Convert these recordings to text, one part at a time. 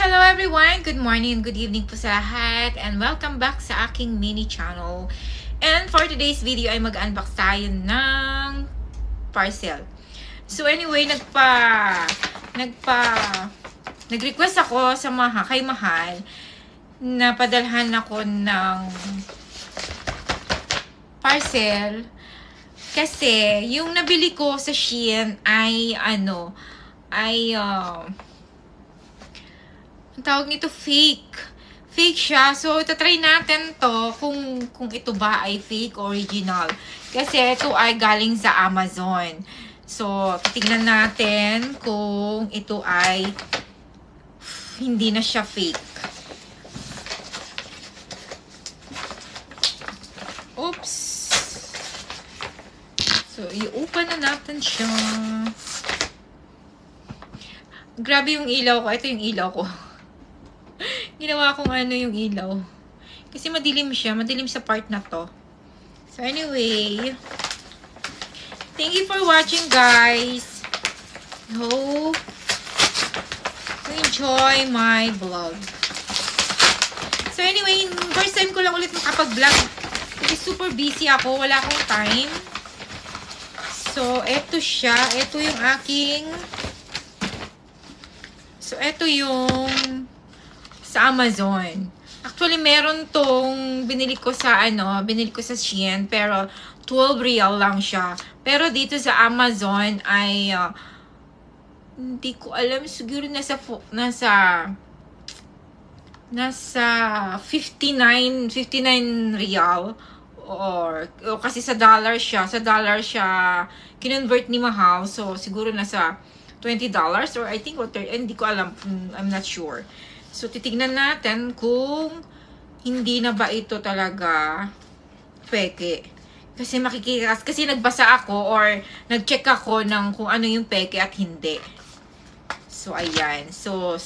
Hello everyone! Good morning, good evening po sa lahat, and welcome back sa aking mini channel. And for today's video ay mag-unbox tayo ng parcel. So anyway, nag-request ako sa kay Mahal na padalhan ako ng parcel kasi yung nabili ko sa Shein ay ang tawag nito fake siya. So itatry natin to kung ito ba ay fake o original, kasi ito ay galing sa Amazon. So titignan natin kung ito ay hindi na siya fake. Oops. So i-open na natin siya. Grabe yung ilaw ko. Ito yung ilaw ko. Ginawa kong yung ilaw. Kasi madilim siya. Madilim sa part na to. So anyway, thank you for watching, guys. Hope you enjoy my vlog. So anyway, first time ko lang ulit makapag-vlog. Kasi super busy ako. Wala akong time. So eto siya. Eto yung aking... So eto yung... sa Amazon. Actually, meron tong binili ko sa Shein, pero 12 real lang siya. Pero dito sa Amazon ay hindi ko alam, siguro nasa 59 real or kasi sa dollar siya kinonvert ni Mahal, so siguro nasa $20 or I think hindi ko alam, I'm not sure. So, titignan natin kung hindi na ba ito talaga peke. Kasi kasi nagbasa ako or nag-check ako ng kung ano yung peke at hindi. So, ayan. So,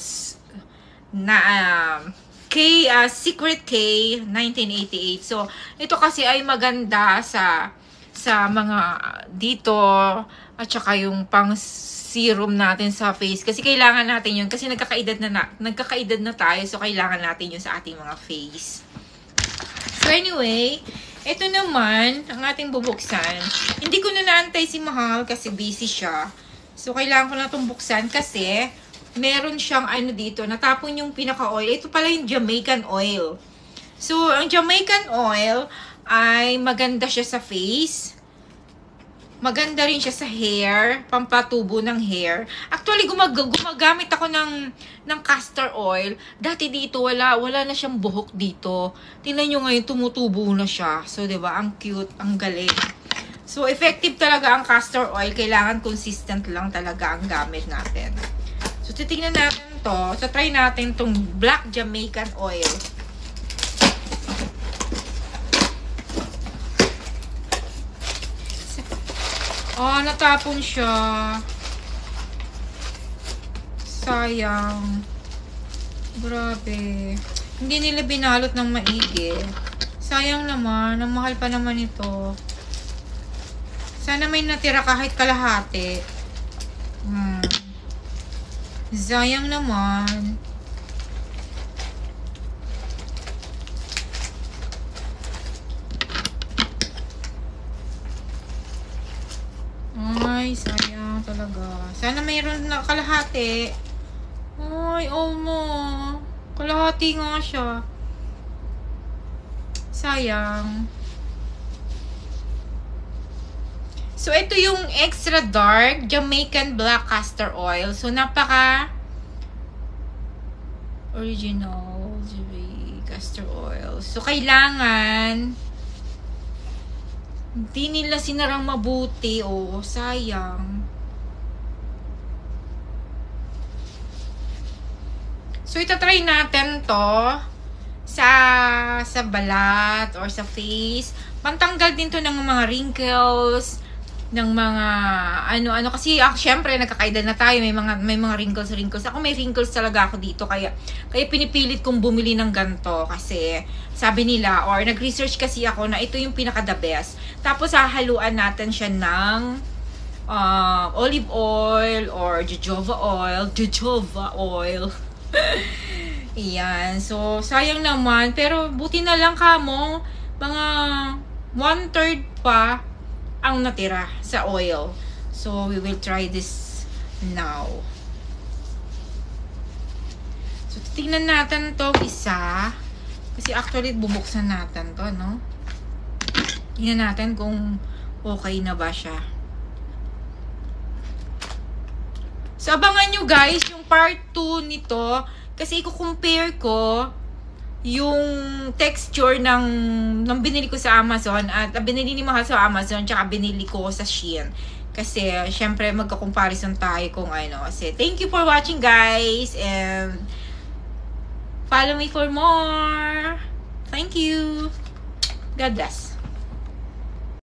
Secret K 1988. So, ito kasi ay maganda sa mga dito at saka yung pang serum natin sa face, kasi kailangan natin yun kasi nagkakaedad na tayo, so kailangan natin yun sa ating mga face. So anyway, ito naman ang ating bubuksan. Hindi ko na naantay si Mahal kasi busy siya, so kailangan ko na itong buksan kasi meron siyang dito, natapon yung pinaka-oil. Ito pala yung Jamaican oil. So ang Jamaican oil ay maganda siya sa face. Maganda rin siya sa hair, pampatubo ng hair. Actually, gumagamit ako ng castor oil. Dati dito, wala na siyang buhok dito. Tingnan nyo ngayon, tumutubo na siya. So, diba, ang cute, ang galing. So, effective talaga ang castor oil. Kailangan consistent lang talaga ang gamit natin. So, titignan natin to. So, try natin tong Black Jamaican oil. Oh, natapon siya. Sayang. Grabe. Hindi nila binalot ng maigi. Sayang naman. Ang mahal pa naman ito. Sana may natira kahit kalahati. Sayang naman. Ay, sayang talaga. Sana mayroon na kalahati. Ay, mo. Kalahati nga siya. Sayang. So, ito yung extra dark Jamaican Black Castor Oil. So, napaka original castor oil. So, kailangan hindi nila sinarang mabuti. Oh, sayang. So, itatry natin to sa balat or sa face. Pantanggal din to ng mga wrinkles, ng mga kasi syempre nagkakaedad na tayo, may mga wrinkles. Ako may wrinkles talaga ako dito, kaya pinipilit kong bumili ng ganto kasi sabi nila, or nag-research kasi ako na ito yung pinaka the best. Tapos hahaluan natin siya ng olive oil or jojoba oil. Ayan. So, sayang naman. Pero, buti na lang kamo. Mga 1/3 pa ang natira sa oil. So, we will try this now. So, tingnan natin to isa. Kasi actually, bubuksan natin to, no? Tingnan natin kung okay na ba siya. So, abangan nyo guys yung part 2 nito. Kasi i-compare ko yung texture ng binili ko sa Amazon at binili ni Mahal sa Amazon tsaka binili ko sa Shein. Kasi, syempre, magka-comparison tayo kung ano. Kasi, thank you for watching guys and follow me for more. Thank you. God bless.